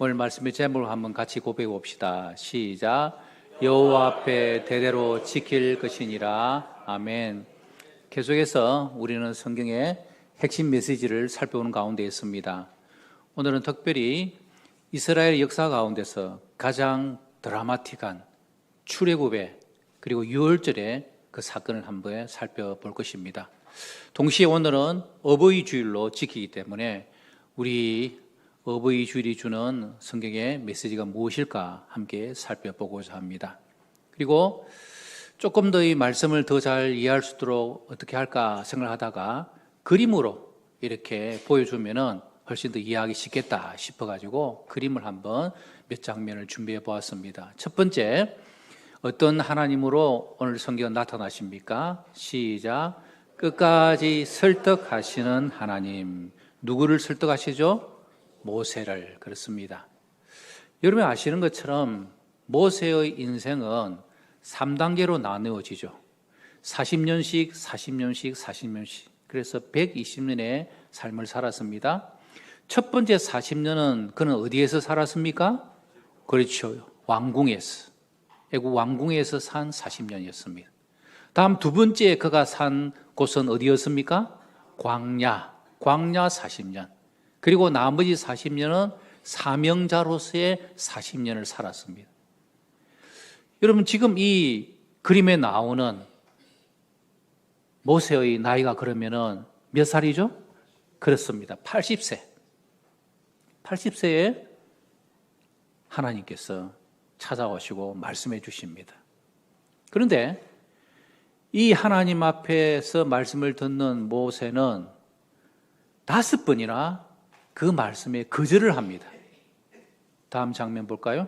오늘 말씀의 제목을 한번 같이 고백해 봅시다. 시작. 여호와 앞에 대대로 지킬 것이니라. 아멘. 계속해서 우리는 성경의 핵심 메시지를 살펴보는 가운데 있습니다. 오늘은 특별히 이스라엘 역사 가운데서 가장 드라마틱한 출애굽의 그리고 유월절의 그 사건을 한번 살펴볼 것입니다. 동시에 오늘은 어버이 주일로 지키기 때문에 우리 어버이 주일이 주는 성경의 메시지가 무엇일까 함께 살펴보고자 합니다. 그리고 조금 더 이 말씀을 더 잘 이해할 수 있도록 어떻게 할까 생각하다가 그림으로 이렇게 보여주면은 훨씬 더 이해하기 쉽겠다 싶어가지고 그림을 한번 몇 장면을 준비해 보았습니다. 첫 번째, 어떤 하나님으로 오늘 성경 나타나십니까? 시작. 끝까지 설득하시는 하나님. 누구를 설득하시죠? 모세를. 그렇습니다. 여러분 아시는 것처럼 모세의 인생은 3단계로 나누어지죠. 40년씩, 40년씩, 40년씩. 그래서 120년의 삶을 살았습니다. 첫 번째 40년은 그는 어디에서 살았습니까? 그렇죠. 왕궁에서. 애국 왕궁에서 산 40년이었습니다. 다음 두 번째 그가 산 곳은 어디였습니까? 광야 40년. 그리고 나머지 40년은 사명자로서의 40년을 살았습니다. 여러분 지금 이 그림에 나오는 모세의 나이가 그러면은 몇 살이죠? 그렇습니다. 80세. 80세에 하나님께서 찾아오시고 말씀해 주십니다. 그런데 이 하나님 앞에서 말씀을 듣는 모세는 5번이나 그 말씀에 거절을 합니다. 다음 장면 볼까요?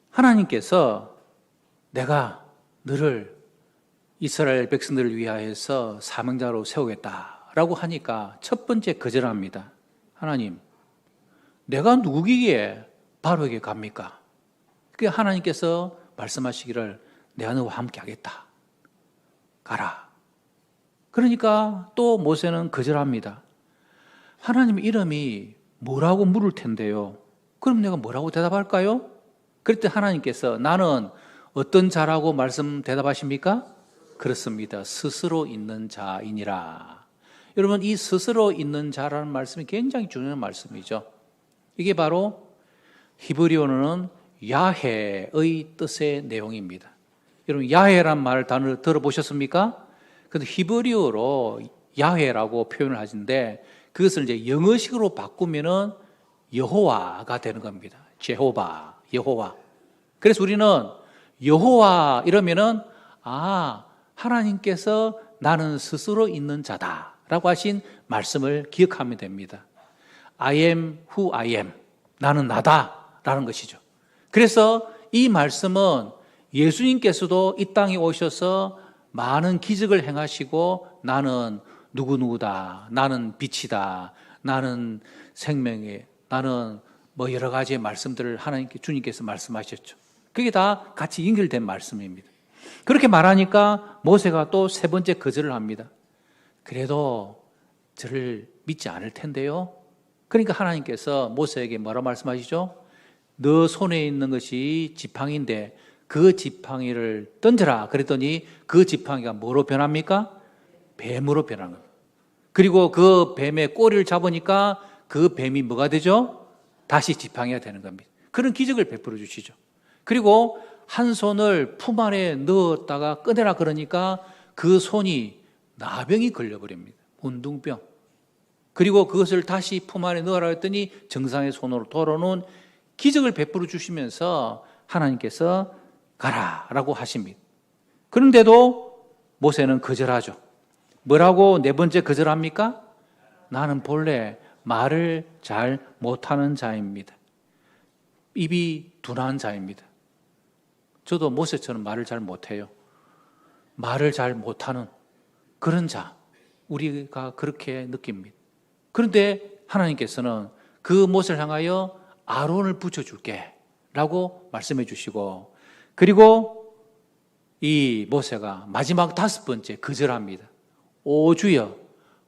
하나님께서 내가 너를 이스라엘 백성들을 위하여서 사명자로 세우겠다라고 하니까 첫 번째 거절합니다. 하나님, 내가 누구기에 바로에게 갑니까? 그게 하나님께서 말씀하시기를 내가 너와 함께 하겠다. 가라. 그러니까 또 모세는 거절합니다. 하나님 이름이 뭐라고 물을 텐데요. 그럼 내가 뭐라고 대답할까요? 그럴 때 하나님께서 나는 어떤 자라고 대답하십니까? 그렇습니다. 스스로 있는 자이니라. 여러분 이 스스로 있는 자라는 말씀이 굉장히 중요한 말씀이죠. 이게 바로 히브리어로는 야훼의 뜻의 내용입니다. 여러분 야훼란 단어를 들어보셨습니까? 근데 히브리어로 야훼라고 표현을 하시는데 그것을 이제 영어식으로 바꾸면은 여호와가 되는 겁니다. 제호바, 여호와. 그래서 우리는 여호와 이러면은 하나님께서 나는 스스로 있는 자다라고 하신 말씀을 기억하면 됩니다. I am who I am. 나는 나다라는 것이죠. 그래서 이 말씀은 예수님께서도 이 땅에 오셔서 많은 기적을 행하시고 나는 누구누구다. 나는 빛이다. 나는 생명이, 나는 여러 가지의 말씀들을 주님께서 말씀하셨죠. 그게 다 같이 연결된 말씀입니다. 그렇게 말하니까 모세가 또 세 번째 거절을 합니다. 그래도 저를 믿지 않을 텐데요. 그러니까 하나님께서 모세에게 뭐라 말씀하시죠? 너 손에 있는 것이 지팡이인데 그 지팡이를 던져라. 그랬더니 그 지팡이가 뭐로 변합니까? 뱀으로 변하는 겁니다. 그리고 그 뱀의 꼬리를 잡으니까 그 뱀이 뭐가 되죠? 다시 지팡이가 되는 겁니다. 그런 기적을 베풀어 주시죠. 그리고 한 손을 품 안에 넣었다가 꺼내라 그러니까 그 손이 나병이 걸려버립니다. 문둥병. 그리고 그것을 다시 품 안에 넣으라 했더니 정상의 손으로 돌아오는 기적을 베풀어 주시면서 하나님께서 가라라고 하십니다. 그런데도 모세는 거절하죠. 뭐라고 네 번째 거절합니까? 나는 본래 말을 잘 못하는 자입니다. 입이 둔한 자입니다. 저도 모세처럼 말을 잘 못해요. 말을 잘 못하는 그런 자, 우리가 그렇게 느낍니다. 그런데 하나님께서는 그 모세를 향하여 아론을 붙여줄게 라고 말씀해 주시고, 그리고 이 모세가 마지막 5번째 거절합니다. 오 주여,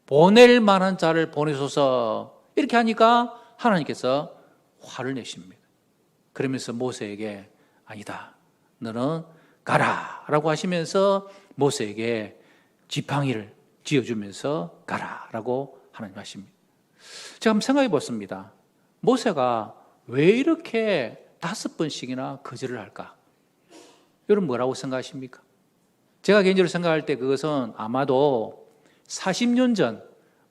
보낼 만한 자를 보내소서. 이렇게 하니까 하나님께서 화를 내십니다. 그러면서 모세에게 아니다, 너는 가라 라고 하시면서 모세에게 지팡이를 쥐어주면서 가라 라고 하나님 하십니다. 제가 한번 생각해 봤습니다. 모세가 왜 이렇게 5번씩이나 거절을 할까? 여러분 뭐라고 생각하십니까? 제가 개인적으로 생각할 때 그것은 아마도 40년 전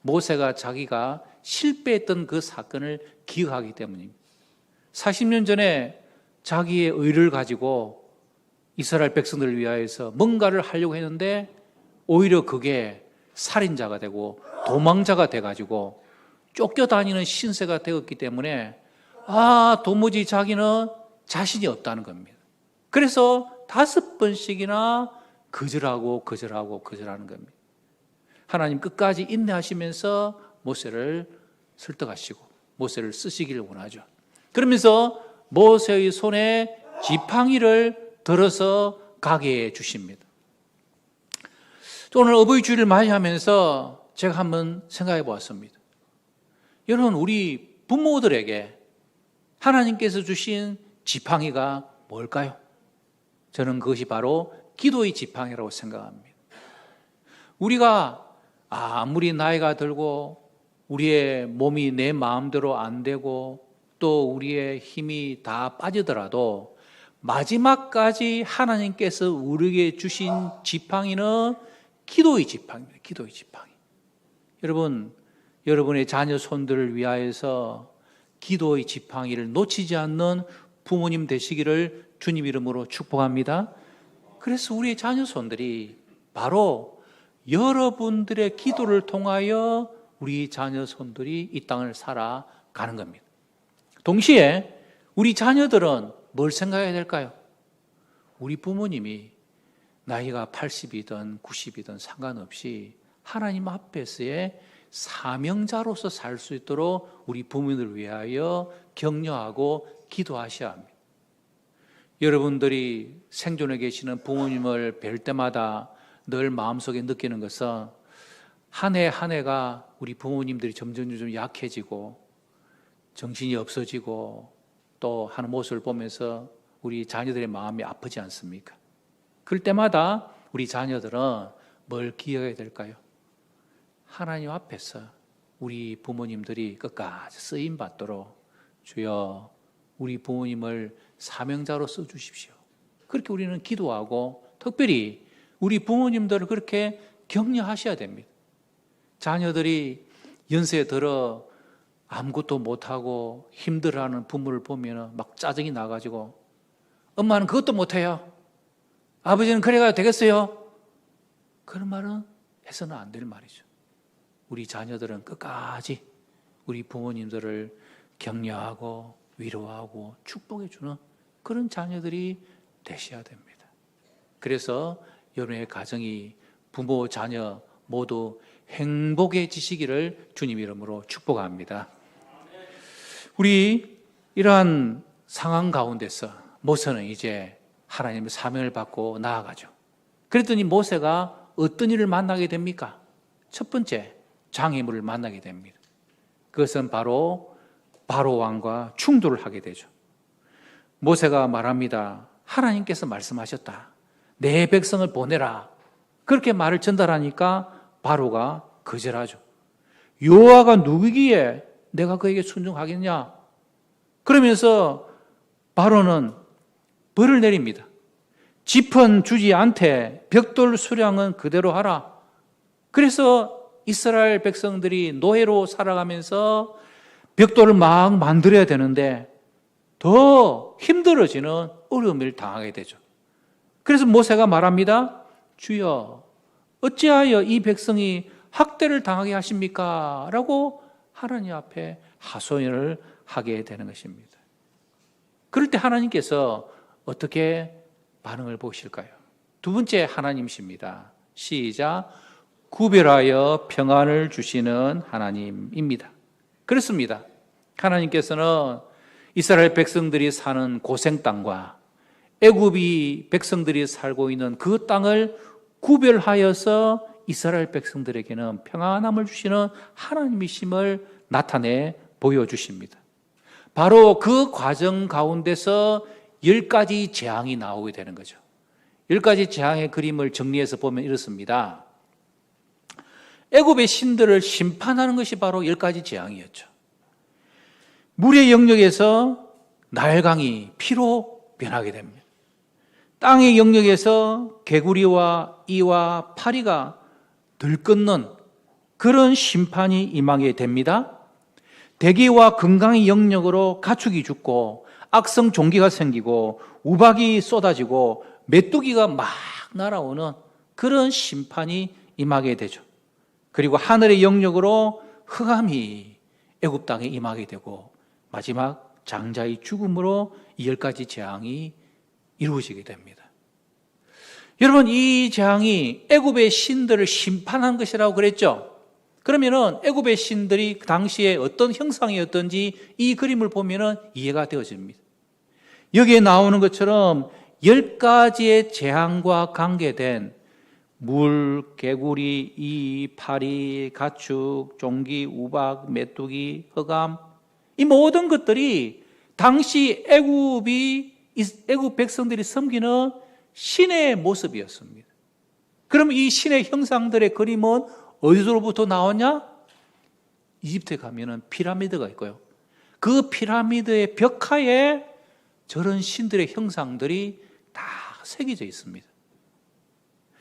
모세가 자기가 실패했던 그 사건을 기억하기 때문입니다. 40년 전에 자기의 의를 가지고 이스라엘 백성들을 위하여서 뭔가를 하려고 했는데 오히려 그게 살인자가 되고 도망자가 돼가지고 쫓겨다니는 신세가 되었기 때문에 도무지 자기는 자신이 없다는 겁니다. 그래서 5번씩이나 거절하는 겁니다. 하나님 끝까지 인내하시면서 모세를 설득하시고 모세를 쓰시기를 원하죠. 그러면서 모세의 손에 지팡이를 들어서 가게 해 주십니다. 오늘 어버이 주일을 맞이하면서 제가 한번 생각해 보았습니다. 여러분, 우리 부모들에게 하나님께서 주신 지팡이가 뭘까요? 저는 그것이 바로 기도의 지팡이라고 생각합니다. 우리가 아무리 나이가 들고 우리의 몸이 내 마음대로 안 되고 또 우리의 힘이 다 빠지더라도 마지막까지 하나님께서 우리에게 주신 지팡이는 기도의 지팡이입니다. 기도의 지팡이. 여러분, 여러분의 자녀 손들을 위하여서 기도의 지팡이를 놓치지 않는 부모님 되시기를 주님 이름으로 축복합니다. 그래서 우리의 자녀 손들이 바로 여러분들의 기도를 통하여 우리 자녀 손들이 이 땅을 살아가는 겁니다. 동시에 우리 자녀들은 뭘 생각해야 될까요? 우리 부모님이 나이가 80이든 90이든 상관없이 하나님 앞에서의 사명자로서 살 수 있도록 우리 부모님을 위하여 격려하고 기도하셔야 합니다. 여러분들이 생존해 계시는 부모님을 뵐 때마다 늘 마음속에 느끼는 것은 한 해 한 해가 우리 부모님들이 점점 약해지고 정신이 없어지고 또 하는 모습을 보면서 우리 자녀들의 마음이 아프지 않습니까? 그럴 때마다 우리 자녀들은 뭘 기억해야 될까요? 하나님 앞에서 우리 부모님들이 끝까지 쓰임받도록 주여 우리 부모님을 사명자로 써주십시오. 그렇게 우리는 기도하고 특별히 우리 부모님들을 그렇게 격려하셔야 됩니다. 자녀들이 연세에 들어 아무것도 못하고 힘들어하는 부모를 보면 막 짜증이 나가지고 엄마는 그것도 못해요. 아버지는 그래야 되겠어요. 그런 말은 해서는 안 될 말이죠. 우리 자녀들은 끝까지 우리 부모님들을 격려하고 위로하고 축복해주는 그런 자녀들이 되셔야 됩니다. 그래서 여러분의 가정이 부모, 자녀 모두 행복해지시기를 주님 이름으로 축복합니다. 우리 이러한 상황 가운데서 모세는 이제 하나님의 사명을 받고 나아가죠. 그랬더니 모세가 어떤 일을 만나게 됩니까? 첫 번째, 장애물을 만나게 됩니다. 그것은 바로 바로 왕과 충돌을 하게 되죠. 모세가 말합니다. 하나님께서 말씀하셨다. 내 백성을 보내라. 그렇게 말을 전달하니까 바로가 거절하죠. 여호와가 누구기에 내가 그에게 순종하겠냐? 그러면서 바로는 벌을 내립니다. 짚은 주지 않되 벽돌 수량은 그대로 하라. 그래서 이스라엘 백성들이 노예로 살아가면서 벽돌을 막 만들어야 되는데 더 힘들어지는 어려움을 당하게 되죠. 그래서 모세가 말합니다. 주여, 어찌하여 이 백성이 학대를 당하게 하십니까? 라고 하나님 앞에 하소연을 하게 되는 것입니다. 그럴 때 하나님께서 어떻게 반응을 보실까요? 두 번째 하나님이십니다. 시작. 구별하여 평안을 주시는 하나님입니다. 그렇습니다. 하나님께서는 이스라엘 백성들이 사는 고생 땅과 애굽이 백성들이 살고 있는 그 땅을 구별하여서 이스라엘 백성들에게는 평안함을 주시는 하나님이심을 나타내 보여주십니다. 바로 그 과정 가운데서 10가지 재앙이 나오게 되는 거죠. 10가지 재앙의 그림을 정리해서 보면 이렇습니다. 애굽의 신들을 심판하는 것이 바로 10가지 재앙이었죠. 물의 영역에서 나일강이 피로 변하게 됩니다. 땅의 영역에서 개구리와 이와 파리가 들끓는 그런 심판이 임하게 됩니다. 대기와 건강의 영역으로 가축이 죽고 악성 종기가 생기고 우박이 쏟아지고 메뚜기가 막 날아오는 그런 심판이 임하게 되죠. 그리고 하늘의 영역으로 흑암이 애굽 땅에 임하게 되고 마지막 장자의 죽음으로 이 10가지 재앙이 이루어지게 됩니다. 여러분, 이 재앙이 애굽의 신들을 심판한 것이라고 그랬죠. 그러면은 애굽의 신들이 그 당시에 어떤 형상이었던지 이 그림을 보면은 이해가 되어집니다. 여기에 나오는 것처럼 10가지의 재앙과 관계된 물, 개구리, 이, 파리, 가축, 종기, 우박, 메뚜기, 흑암, 이 모든 것들이 당시 애굽 백성들이 섬기는 신의 모습이었습니다. 그럼 이 신의 형상들의 그림은 어디서부터 나왔냐? 이집트에 가면은 피라미드가 있고요. 그 피라미드의 벽화에 저런 신들의 형상들이 다 새겨져 있습니다.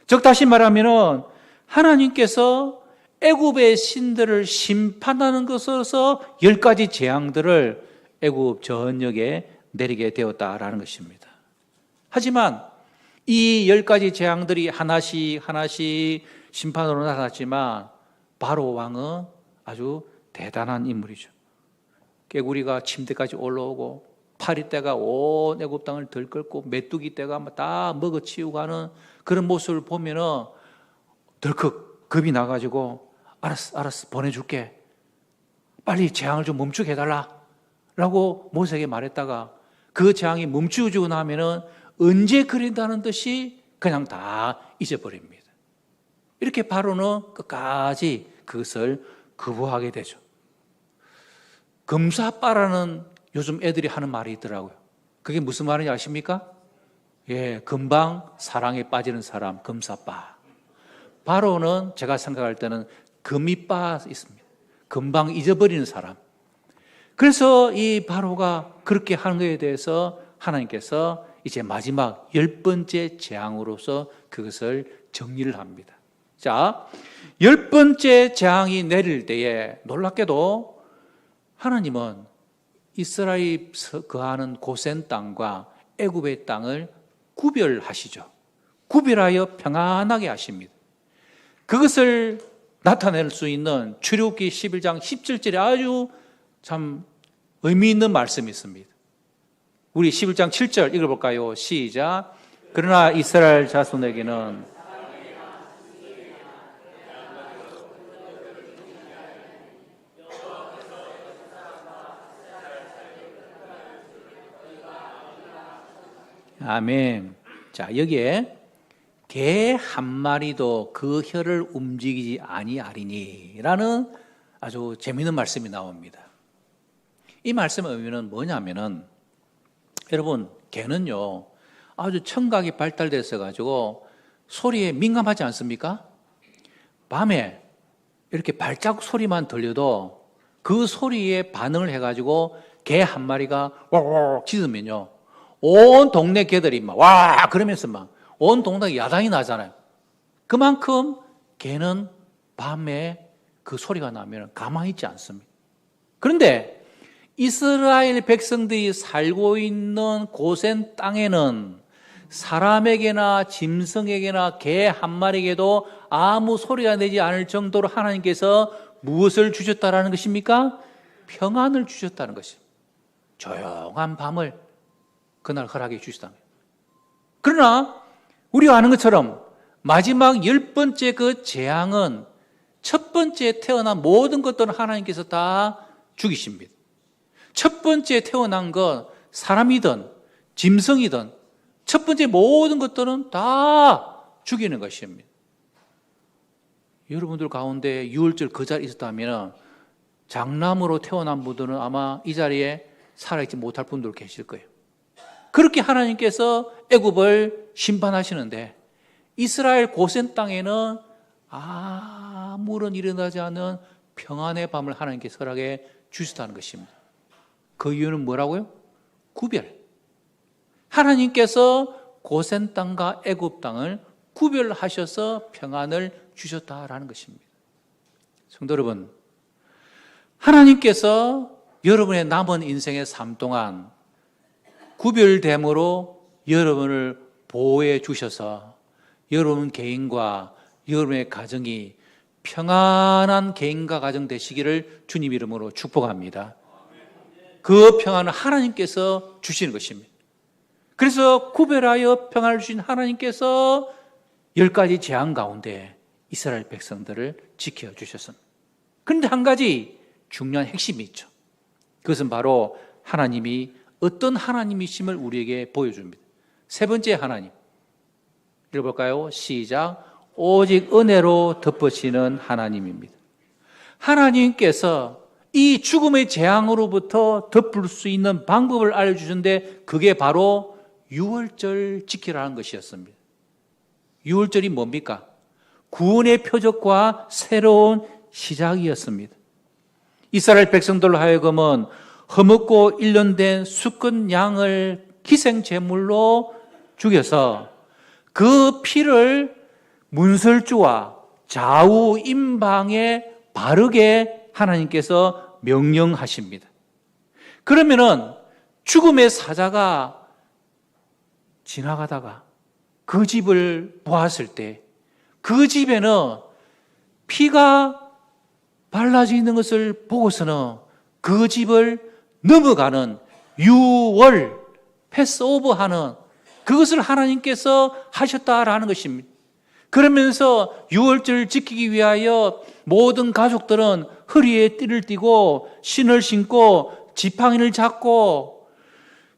즉 다시 말하면은 하나님께서 애굽의 신들을 심판하는 것으로서 10가지 재앙들을 애굽 전역에 내리게 되었다라는 것입니다. 하지만 이 10가지 재앙들이 하나씩 심판으로 나타났지만 바로 왕은 아주 대단한 인물이죠. 개구리가 침대까지 올라오고 파리떼가 온 애굽 땅을 들끓고 메뚜기 떼가 다 먹어치우고 하는 그런 모습을 보면은 덜컥 겁이 나가지고 알았어 보내줄게, 빨리 재앙을 좀 멈추게 해달라 라고 모세에게 말했다가 그 재앙이 멈추어지고 나면은 언제 그린다는 듯이 그냥 다 잊어버립니다. 이렇게 바로는 끝까지 그것을 거부하게 되죠. 금사빠라는 요즘 애들이 하는 말이 있더라고요. 그게 무슨 말인지 아십니까? 예, 금방 사랑에 빠지는 사람, 금사빠. 바로는 제가 생각할 때는 금이빠 있습니다. 금방 잊어버리는 사람. 그래서 이 바로가 그렇게 하는 것에 대해서 하나님께서 이제 마지막 10번째 재앙으로서 그것을 정리를 합니다. 자, 10번째 재앙이 내릴 때에 놀랍게도 하나님은 이스라엘이 거하는 고센 땅과 애굽의 땅을 구별하시죠. 구별하여 평안하게 하십니다. 그것을 나타낼 수 있는 출애굽기 11장 17절에 아주 참 의미 있는 말씀이 있습니다. 우리 11장 7절 읽어볼까요? 시작. 그러나 이스라엘 자손에게는 아멘. 자, 여기에 개 한 마리도 그 혀를 움직이지 아니하리니라는 아주 재미있는 말씀이 나옵니다. 이 말씀의 의미는 뭐냐면은 여러분, 개는요 아주 청각이 발달돼서 가지고 소리에 민감하지 않습니까? 밤에 이렇게 발자국 소리만 들려도 그 소리에 반응을 해가지고 개 한 마리가 와와 짖으면요 온 동네 개들이 막 와 그러면서 막 온 동네가 야단이 나잖아요. 그만큼 개는 밤에 그 소리가 나면 가만히 있지 않습니다. 그런데 이스라엘 백성들이 살고 있는 고센 땅에는 사람에게나 짐승에게나 개 한 마리에게도 아무 소리가 내지 않을 정도로 하나님께서 무엇을 주셨다라는 것입니까? 평안을 주셨다는 것입니다. 조용한 밤을 그날 허락해 주셨다는 거예요. 그러나 우리가 아는 것처럼 마지막 10번째 그 재앙은 첫 번째 태어난 모든 것들은 하나님께서 다 죽이십니다. 첫 번째 태어난 것 사람이든 짐승이든 첫 번째 모든 것들은 다 죽이는 것입니다. 여러분들 가운데 6월절 그 자리에 있었다면 장남으로 태어난 분들은 아마 이 자리에 살아있지 못할 분들 계실 거예요. 그렇게 하나님께서 애굽을 심판하시는데 이스라엘 고센 땅에는 아무런 일어나지 않는 평안의 밤을 하나님께서 허락해 주셨다는 것입니다. 그 이유는 뭐라고요? 구별. 하나님께서 고센 땅과 애굽 땅을 구별하셔서 평안을 주셨다라는 것입니다. 성도 여러분, 하나님께서 여러분의 남은 인생의 삶 동안 구별됨으로 여러분을 보호해 주셔서 여러분 개인과 여러분의 가정이 평안한 개인과 가정 되시기를 주님 이름으로 축복합니다. 그 평안을 하나님께서 주시는 것입니다. 그래서 구별하여 평안을 주신 하나님께서 10가지 재앙 가운데 이스라엘 백성들을 지켜주셨습니다. 그런데 한 가지 중요한 핵심이 있죠. 그것은 바로 하나님이 어떤 하나님이심을 우리에게 보여줍니다. 세 번째 하나님. 읽어볼까요? 시작. 오직 은혜로 덮으시는 하나님입니다. 하나님께서 이 죽음의 재앙으로부터 덮을 수 있는 방법을 알려주셨는데 그게 바로 유월절 지키라는 것이었습니다. 유월절이 뭡니까? 구원의 표적과 새로운 시작이었습니다. 이스라엘 백성들로 하여금은 허먹고 1년 된 수컷 양을 기생제물로 죽여서 그 피를 문설주와 좌우 임방에 바르게 하나님께서 명령하십니다. 그러면은 죽음의 사자가 지나가다가 그 집을 보았을 때 그 집에는 피가 발라져 있는 것을 보고서는 그 집을 넘어가는 유월, 패스오버하는 그것을 하나님께서 하셨다라는 것입니다. 그러면서 유월절을 지키기 위하여 모든 가족들은 허리에 띠를 띠고 신을 신고 지팡이를 잡고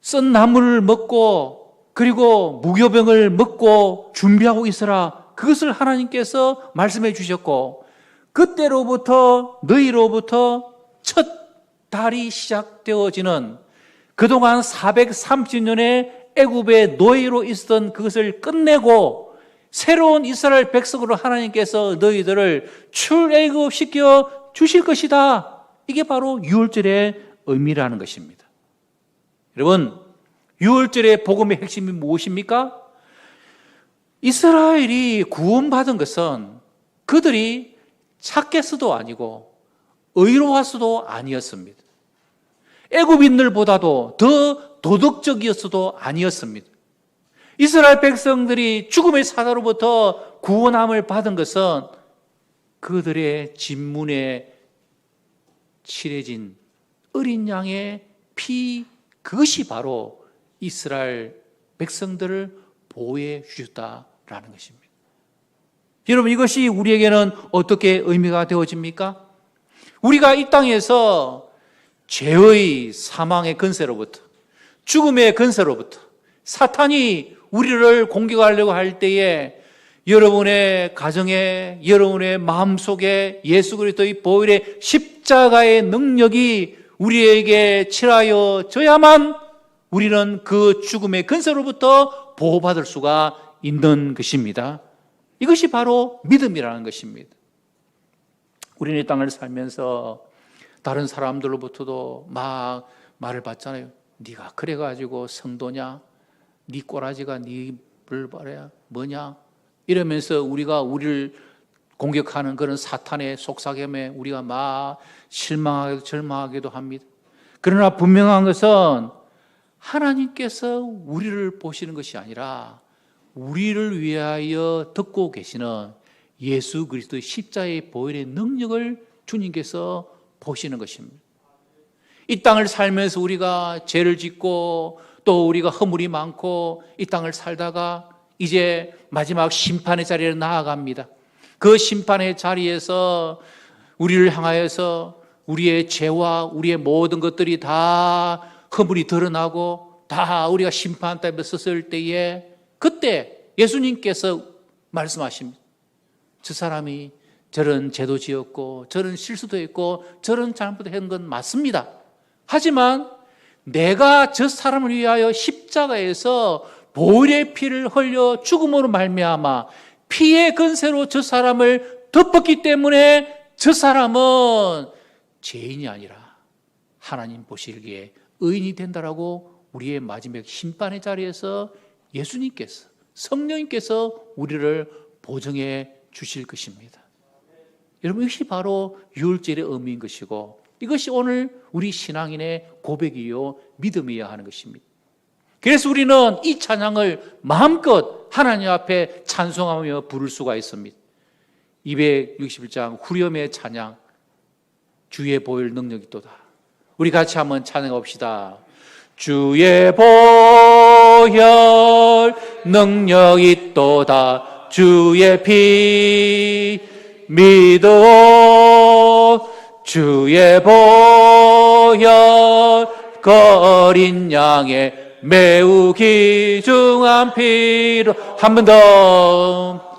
썬 나물을 먹고 그리고 무교병을 먹고 준비하고 있어라. 그것을 하나님께서 말씀해 주셨고 그때로부터 너희로부터 첫 달이 시작되어지는 그동안 430년의 애굽의 노예로 있었던 그것을 끝내고 새로운 이스라엘 백성으로 하나님께서 너희들을 출애굽시켜 주실 것이다. 이게 바로 유월절의 의미라는 것입니다. 여러분, 유월절의 복음의 핵심이 무엇입니까? 이스라엘이 구원받은 것은 그들이 착해서도 아니고 의로워서도 아니었습니다. 애굽인들보다도 더 도덕적이었어도 아니었습니다. 이스라엘 백성들이 죽음의 사자로부터 구원함을 받은 것은 그들의 진문에 칠해진 어린 양의 피, 그것이 바로 이스라엘 백성들을 보호해 주셨다라는 것입니다. 여러분, 이것이 우리에게는 어떻게 의미가 되어집니까? 우리가 이 땅에서 죄의 사망의 근세로부터 죽음의 근세로부터 사탄이 우리를 공격하려고 할 때에 여러분의 가정에 여러분의 마음속에 예수 그리스도의 보혈의 십자가의 능력이 우리에게 칠하여 져야만 우리는 그 죽음의 근세로부터 보호받을 수가 있는 것입니다. 이것이 바로 믿음이라는 것입니다. 우리는 이 땅을 살면서 다른 사람들로부터도 막 말을 받잖아요. 네가 그래가지고 성도냐? 네 꼬라지가 네 불바래야 뭐냐? 이러면서 우리가 우리를 공격하는 그런 사탄의 속삭임에 우리가 막 실망하기도 절망하기도 합니다. 그러나 분명한 것은 하나님께서 우리를 보시는 것이 아니라 우리를 위하여 듣고 계시는 예수 그리스도의 십자가의 보혈의 능력을 주님께서 보시는 것입니다. 이 땅을 살면서 우리가 죄를 짓고 또 우리가 허물이 많고 이 땅을 살다가 이제 마지막 심판의 자리에 나아갑니다. 그 심판의 자리에서 우리를 향하여서 우리의 죄와 우리의 모든 것들이 다 허물이 드러나고 다 우리가 심판대에 섰을 때에 그때 예수님께서 말씀하십니다. 저 사람이 저런 죄도 지었고 저런 실수도 했고 저런 잘못도 한 건 맞습니다. 하지만 내가 저 사람을 위하여 십자가에서 보혈의 피를 흘려 죽음으로 말미암아 피의 근세로 저 사람을 덮었기 때문에 저 사람은 죄인이 아니라 하나님 보시기에 의인이 된다라고 우리의 마지막 심판의 자리에서 예수님께서, 성령님께서 우리를 보증해 주실 것입니다. 여러분, 이것이 바로 유월절의 의미인 것이고 이것이 오늘 우리 신앙인의 고백이요 믿음이어야 하는 것입니다. 그래서 우리는 이 찬양을 마음껏 하나님 앞에 찬송하며 부를 수가 있습니다. 261장 후렴의 찬양, 주의 보혈 능력이 있도다. 우리 같이 한번 찬양해 봅시다. 주의 보혈 능력이 있도다. 주의 피 믿어. 주의 보혈 거린 양의 매우 귀중한 피로. 한 번 더.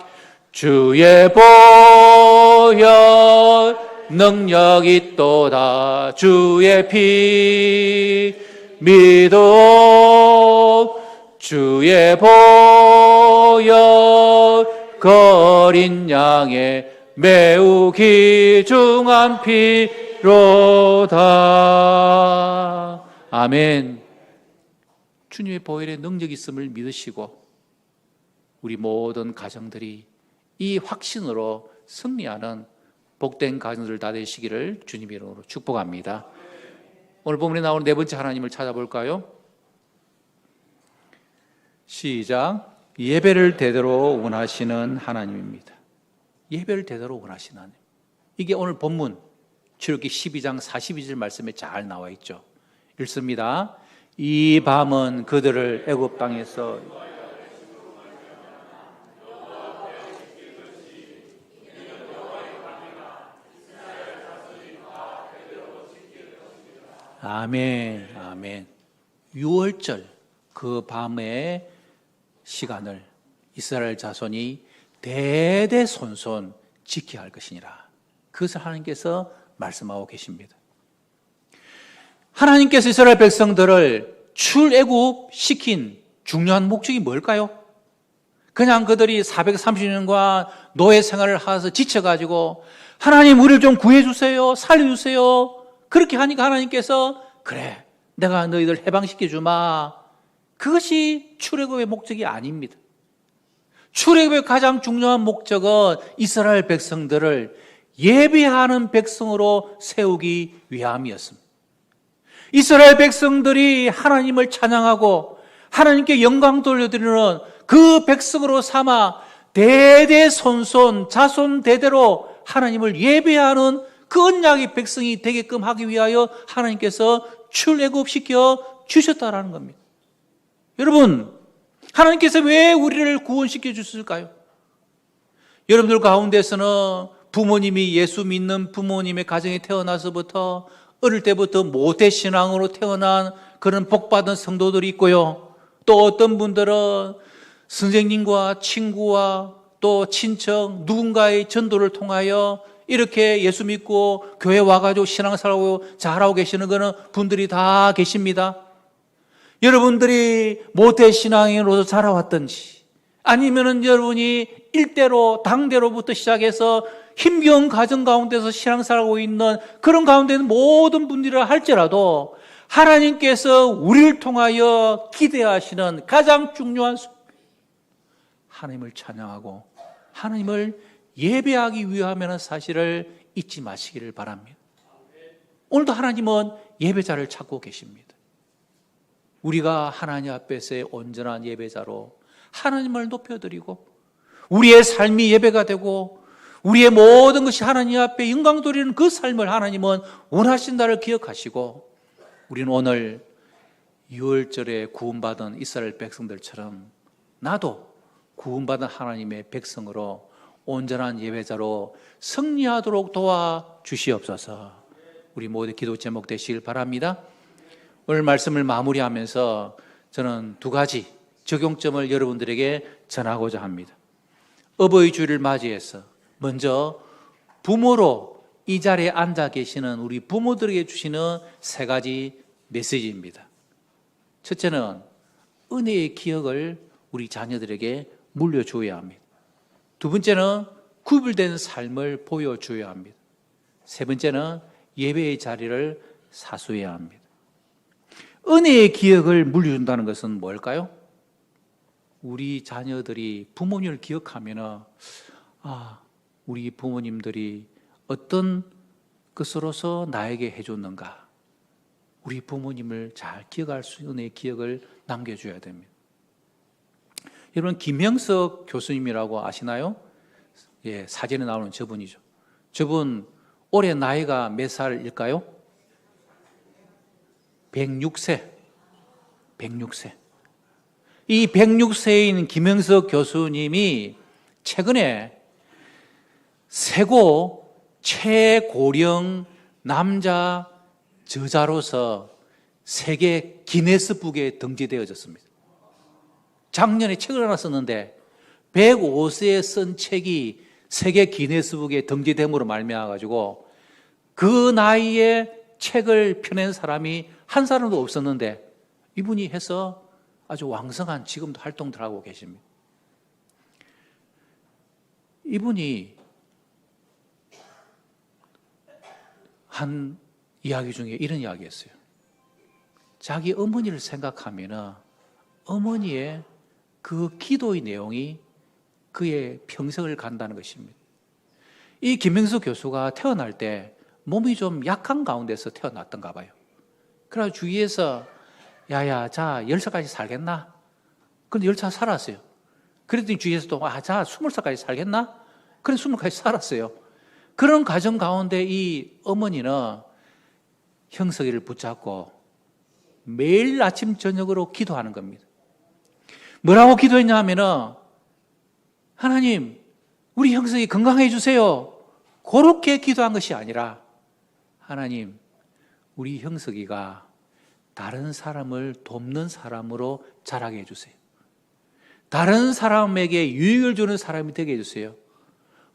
주의 보혈 능력 있도다. 주의 피 믿어. 주의 보혈 거린 양의 매우 귀중한 피로다. 아멘. 주님의 보혈의 능력이 있음을 믿으시고 우리 모든 가정들이 이 확신으로 승리하는 복된 가정들 다 되시기를 주님의 이름으로 축복합니다. 오늘 본문에 나오는 네 번째 하나님을 찾아볼까요? 시작. 예배를 대대로 원하시는 하나님입니다. 예배를 대대로 원하시는 하나님. 이게 오늘 본문 출애굽기 12장 42절 말씀에 잘 나와 있죠. 읽습니다. 이 밤은 그들을 애굽 땅에서 아멘, 아멘. 6월절 그 밤의 시간을 이스라엘 자손이 대대손손 지켜야 할 것이니라. 그것을 하나님께서 말씀하고 계십니다. 하나님께서 이스라엘 백성들을 출애굽시킨 중요한 목적이 뭘까요? 그냥 그들이 430년간 노예 생활을 하면서 지쳐가지고 하나님 우리를 좀 구해주세요, 살려주세요. 그렇게 하니까 하나님께서 그래 내가 너희들 해방시켜주마. 그것이 출애굽의 목적이 아닙니다. 출애굽의 가장 중요한 목적은 이스라엘 백성들을 예배하는 백성으로 세우기 위함이었습니다. 이스라엘 백성들이 하나님을 찬양하고 하나님께 영광 돌려드리는 그 백성으로 삼아 대대손손 자손 대대로 하나님을 예배하는 그 언약의 백성이 되게끔 하기 위하여 하나님께서 출애굽시켜 주셨다라는 겁니다. 여러분, 하나님께서 왜 우리를 구원시켜 주셨을까요? 여러분들 가운데서는 부모님이 예수 믿는 부모님의 가정에 태어나서부터 어릴 때부터 모태신앙으로 태어난 그런 복받은 성도들이 있고요. 또 어떤 분들은 선생님과 친구와 또 친척 누군가의 전도를 통하여 이렇게 예수 믿고 교회 와가지고 신앙생활하고 잘하고 계시는 그런 분들이 다 계십니다. 여러분들이 모태신앙인으로서 자라왔든지 아니면은 여러분이 일대로 당대로부터 시작해서 힘겨운 가정 가운데서 신앙생활하고 있는 그런 가운데 있는 모든 분들이라 할지라도 하나님께서 우리를 통하여 기대하시는 가장 중요한 하나님을 찬양하고 하나님을 예배하기 위함이라는 사실을 잊지 마시기를 바랍니다. 오늘도 하나님은 예배자를 찾고 계십니다. 우리가 하나님 앞에서의 온전한 예배자로 하나님을 높여드리고 우리의 삶이 예배가 되고 우리의 모든 것이 하나님 앞에 영광 돌리는 그 삶을 하나님은 원하신다를 기억하시고 우리는 오늘 6월절에 구원받은 이스라엘 백성들처럼 나도 구원받은 하나님의 백성으로 온전한 예배자로 승리하도록 도와주시옵소서. 우리 모두 기도 제목 되시길 바랍니다. 오늘 말씀을 마무리하면서 저는 두 가지 적용점을 여러분들에게 전하고자 합니다. 어버이 주일을 맞이해서 먼저 부모로 이 자리에 앉아 계시는 우리 부모들에게 주시는 세 가지 메시지입니다. 첫째는 은혜의 기억을 우리 자녀들에게 물려줘야 합니다. 두 번째는 구별된 삶을 보여줘야 합니다. 세 번째는 예배의 자리를 사수해야 합니다. 은혜의 기억을 물려준다는 것은 뭘까요? 우리 자녀들이 부모님을 기억하면 우리 부모님들이 어떤 것으로서 나에게 해줬는가, 우리 부모님을 잘 기억할 수 있는 기억을 남겨줘야 됩니다. 여러분, 김형석 교수님이라고 아시나요? 예, 사진에 나오는 저분이죠. 저분 올해 나이가 몇 살일까요? 106세. 106세. 이 106세인 김형석 교수님이 최근에 세고 최고령 남자 저자로서 세계 기네스북에 등재되어졌습니다. 작년에 책을 하나 썼는데 105세에 쓴 책이 세계 기네스북에 등재됨으로 말미암아가지고 그 나이에 책을 펴낸 사람이 한 사람도 없었는데 이분이 해서 아주 왕성한 지금도 활동들 하고 계십니다. 이분이 한 이야기 중에 이런 이야기였어요. 자기 어머니를 생각하면 어머니의 그 기도의 내용이 그의 평생을 간다는 것입니다. 이 김명수 교수가 태어날 때 몸이 좀 약한 가운데서 태어났던가 봐요. 그래서 주위에서 야야, 자 10살까지 살겠나? 그런데 10살 살았어요. 그랬더니 주위에서도 자 20살까지 살겠나? 그래 20살까지 살았어요. 그런 가정 가운데 이 어머니는 형석이를 붙잡고 매일 아침 저녁으로 기도하는 겁니다. 뭐라고 기도했냐 하면은 하나님, 우리 형석이 건강해 주세요. 그렇게 기도한 것이 아니라 하나님, 우리 형석이가 다른 사람을 돕는 사람으로 자라게 해주세요. 다른 사람에게 유익을 주는 사람이 되게 해주세요.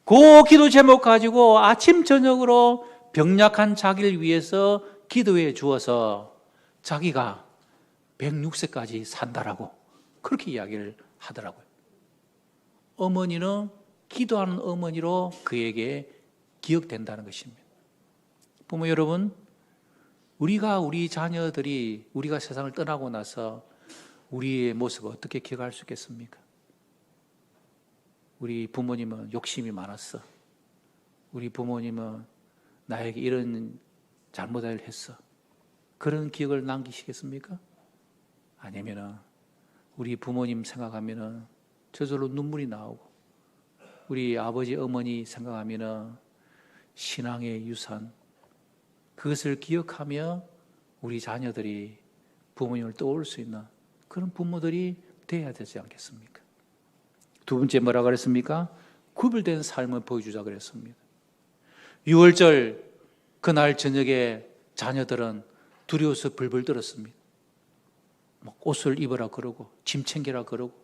그 기도 제목 가지고 아침 저녁으로 병약한 자기를 위해서 기도해 주어서 자기가 106세까지 산다라고 그렇게 이야기를 하더라고요. 어머니는 기도하는 어머니로 그에게 기억된다는 것입니다. 부모 여러분, 우리 자녀들이 우리가 세상을 떠나고 나서 우리의 모습을 어떻게 기억할 수 있겠습니까? 우리 부모님은 욕심이 많았어. 우리 부모님은 나에게 이런 잘못을 했어. 그런 기억을 남기시겠습니까? 아니면 우리 부모님 생각하면 저절로 눈물이 나오고 우리 아버지 어머니 생각하면 신앙의 유산, 그것을 기억하며 우리 자녀들이 부모님을 떠올 수 있는 그런 부모들이 되어야 되지 않겠습니까? 두 번째 뭐라 그랬습니까? 구별된 삶을 보여주자 그랬습니다. 6월절 그날 저녁에 자녀들은 두려워서 벌벌 떨었습니다. 옷을 입으라 그러고 짐 챙기라 그러고,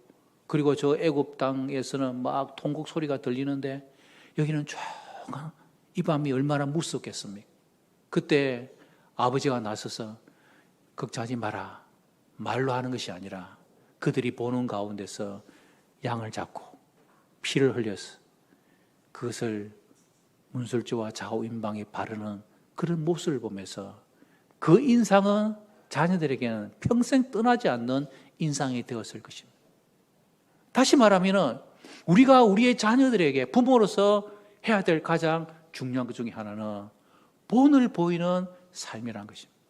그리고 저 애굽 땅에서는 막 통곡 소리가 들리는데 여기는 조금 이 밤이 얼마나 무섭겠습니까? 그때 아버지가 나서서 걱정하지 마라, 말로 하는 것이 아니라 그들이 보는 가운데서 양을 잡고 피를 흘려서 그것을 문술주와 좌우인방에 바르는 그런 모습을 보면서 그 인상은 자녀들에게는 평생 떠나지 않는 인상이 되었을 것입니다. 다시 말하면 우리가 우리의 자녀들에게 부모로서 해야 될 가장 중요한 것 중에 하나는 본을 보이는 삶이라는 것입니다.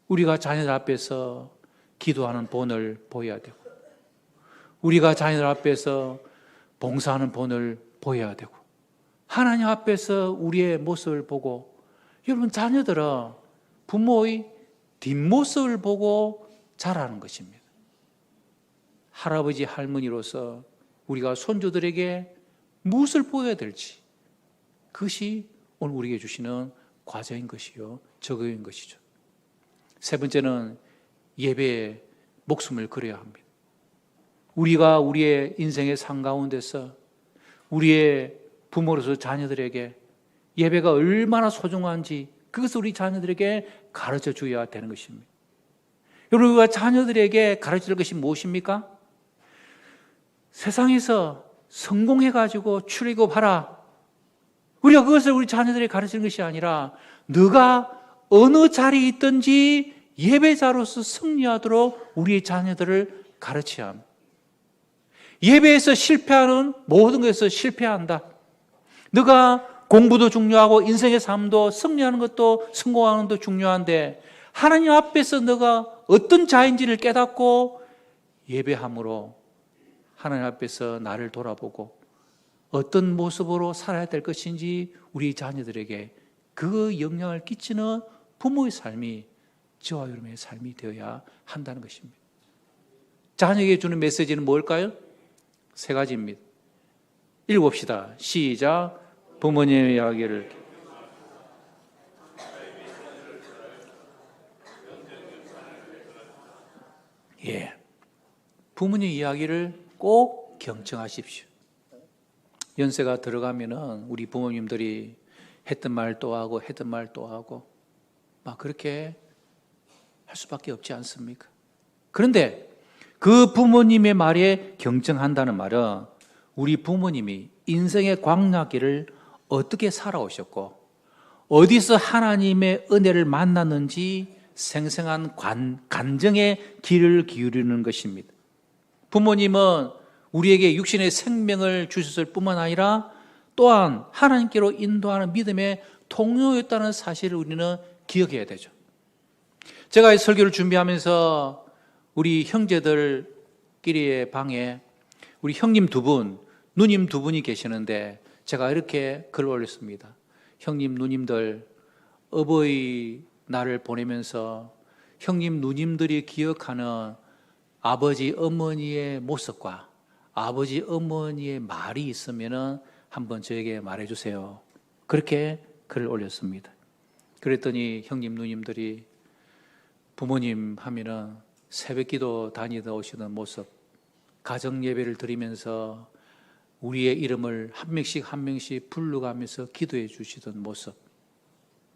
우리가 자녀들 앞에서 기도하는 본을 보여야 되고, 우리가 자녀들 앞에서 봉사하는 본을 보여야 되고, 하나님 앞에서 우리의 모습을 보고, 여러분 자녀들은 부모의 뒷모습을 보고 자라는 것입니다. 할아버지 할머니로서 우리가 손주들에게 무엇을 보여야 될지, 그것이 오늘 우리에게 주시는 과제인 것이요, 적용인 것이죠. 세 번째는 예배에 목숨을 걸어야 합니다. 우리가 우리의 인생의 삶 가운데서 우리의 부모로서 자녀들에게 예배가 얼마나 소중한지 그것을 우리 자녀들에게 가르쳐 줘야 되는 것입니다. 여러분, 우리가 자녀들에게 가르칠 것이 무엇입니까? 세상에서 성공해가지고 출애굽하라. 우리가 그것을 우리 자녀들에게 가르치는 것이 아니라 너가 어느 자리에 있든지 예배자로서 승리하도록 우리의 자녀들을 가르쳐야 합니다. 예배에서 실패하는 모든 것에서 실패한다. 너가 공부도 중요하고 인생의 삶도 승리하는 것도 성공하는 것도 중요한데 하나님 앞에서 너가 어떤 자인지를 깨닫고 예배함으로 하나님 앞에서 나를 돌아보고 어떤 모습으로 살아야 될 것인지 우리 자녀들에게 그 영향을 끼치는 부모의 삶이 저와 여러분의 삶이 되어야 한다는 것입니다. 자녀에게 주는 메시지는 뭘까요? 3가지입니다. 읽어봅시다. 시작. 부모님의 이야기를 부모님 이야기를 꼭 경청하십시오. 연세가 들어가면은 우리 부모님들이 했던 말 또 하고 했던 말 또 하고 막 그렇게 할 수밖에 없지 않습니까? 그런데 그 부모님의 말에 경청한다는 말은 우리 부모님이 인생의 광야길을 어떻게 살아오셨고 어디서 하나님의 은혜를 만났는지 생생한 간증의 귀를 기울이는 것입니다. 부모님은 우리에게 육신의 생명을 주셨을 뿐만 아니라 또한 하나님께로 인도하는 믿음의 통로였다는 사실을 우리는 기억해야 되죠. 제가 이 설교를 준비하면서 우리 형제들끼리의 방에 우리 형님 2분, 누님 2분이 계시는데 제가 이렇게 글을 올렸습니다. 형님, 누님들 어버이 날을 보내면서 형님, 누님들이 기억하는 아버지, 어머니의 모습과 아버지, 어머니의 말이 있으면 한번 저에게 말해주세요. 그렇게 글을 올렸습니다. 그랬더니 형님, 누님들이 부모님 하면은 새벽기도 다니다 오시는 모습, 가정 예배를 드리면서 우리의 이름을 한 명씩 한 명씩 부르가면서 기도해 주시던 모습,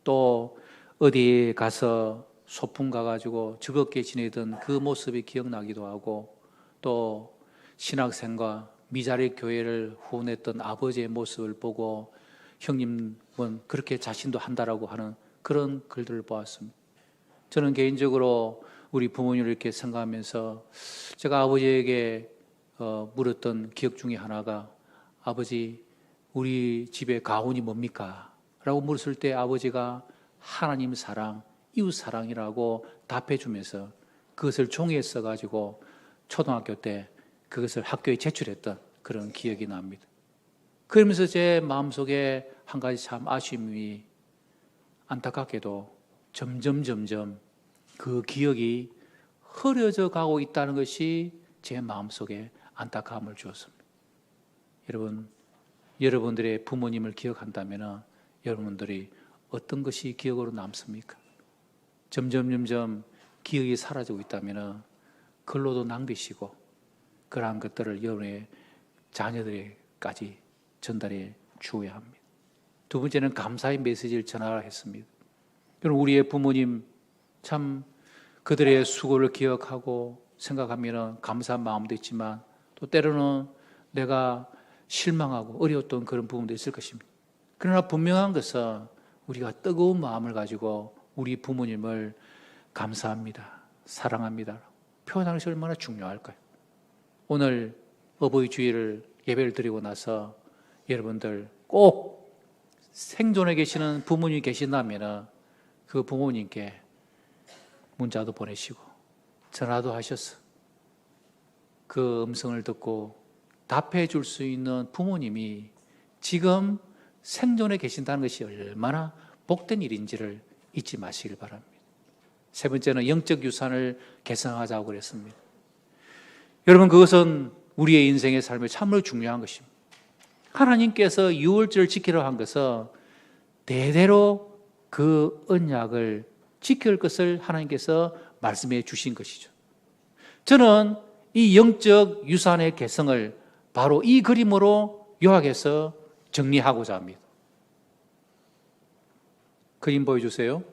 또 어디에 가서 소풍 가가지고 즐겁게 지내던 그 모습이 기억나기도 하고, 또 신학생과 미자립 교회를 후원했던 아버지의 모습을 보고 형님은 그렇게 자신도 한다라고 하는 그런 글들을 보았습니다. 저는 개인적으로 우리 부모님을 이렇게 생각하면서 제가 아버지에게 물었던 기억 중에 하나가, 아버지, 우리 집의 가훈이 뭡니까? 라고 물었을 때 아버지가 하나님 사랑, 이웃 사랑이라고 답해 주면서 그것을 종이에 써가지고 초등학교 때 그것을 학교에 제출했던 그런 기억이 납니다. 그러면서 제 마음속에 한 가지 참 아쉬움이, 안타깝게도 점점 그 기억이 흐려져 가고 있다는 것이 제 마음속에 안타까움을 주었습니다. 여러분, 여러분들의 부모님을 기억한다면 여러분들이 어떤 것이 기억으로 남습니까? 점점 기억이 사라지고 있다면 글로도 남기시고 그러한 것들을 여러분의 자녀들에게까지 전달해 주어야 합니다. 2번째는 감사의 메시지를 전하라 했습니다. 여러분, 우리의 부모님 참 그들의 수고를 기억하고 생각하면 감사한 마음도 있지만 또 때로는 내가 실망하고 어려웠던 그런 부분도 있을 것입니다. 그러나 분명한 것은 우리가 뜨거운 마음을 가지고 우리 부모님을 감사합니다, 사랑합니다 표현하는 것이 얼마나 중요할까요? 오늘 어버이 주일을 예배를 드리고 나서 여러분들 꼭 생존해 계시는 부모님이 계신다면 그 부모님께 문자도 보내시고 전화도 하셔서 그 음성을 듣고 답해 줄 수 있는 부모님이 지금 생존해 계신다는 것이 얼마나 복된 일인지를 잊지 마시길 바랍니다. 3번째는 영적 유산을 개선하자고 그랬습니다. 여러분, 그것은 우리의 인생의 삶에 참으로 중요한 것입니다. 하나님께서 유월절을 지키라고 한 것은 대대로 그 언약을 지킬 것을 하나님께서 말씀해 주신 것이죠. 저는 이 영적 유산의 개성을 바로 이 그림으로 요약해서 정리하고자 합니다. 그림 보여주세요.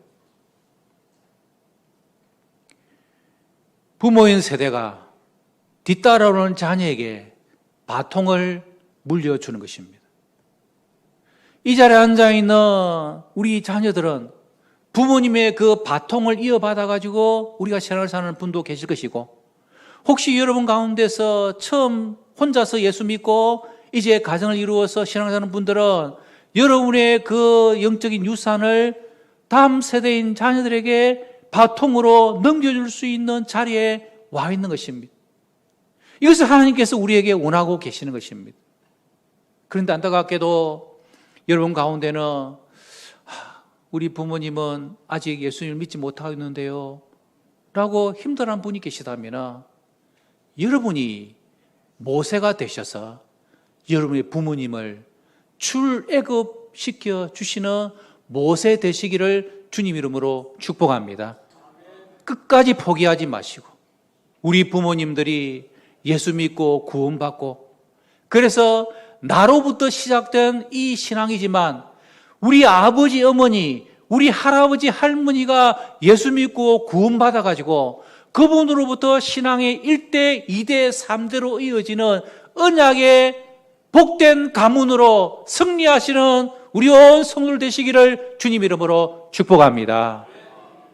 부모인 세대가 뒤따라오는 자녀에게 바통을 물려주는 것입니다. 이 자리에 앉아있는 우리 자녀들은 부모님의 그 바통을 이어받아가지고 우리가 신앙을 사는 분도 계실 것이고, 혹시 여러분 가운데서 처음 혼자서 예수 믿고 이제 가정을 이루어서 신앙을 사는 분들은 여러분의 그 영적인 유산을 다음 세대인 자녀들에게 바통으로 넘겨줄 수 있는 자리에 와 있는 것입니다. 이것을 하나님께서 우리에게 원하고 계시는 것입니다. 그런데 안타깝게도 여러분 가운데는 우리 부모님은 아직 예수님을 믿지 못하고 있는데요 라고 힘들어하는 분이 계시다면, 여러분이 모세가 되셔서 여러분의 부모님을 출애굽시켜 주시는 모세 되시기를 주님 이름으로 축복합니다. 끝까지 포기하지 마시고, 우리 부모님들이 예수 믿고 구원받고, 그래서 나로부터 시작된 이 신앙이지만 우리 아버지, 어머니, 우리 할아버지, 할머니가 예수 믿고 구원받아가지고 그분으로부터 신앙의 1대, 2대, 3대로 이어지는 언약의 복된 가문으로 승리하시는 우리 온 성도들 되시기를 주님 이름으로 축복합니다.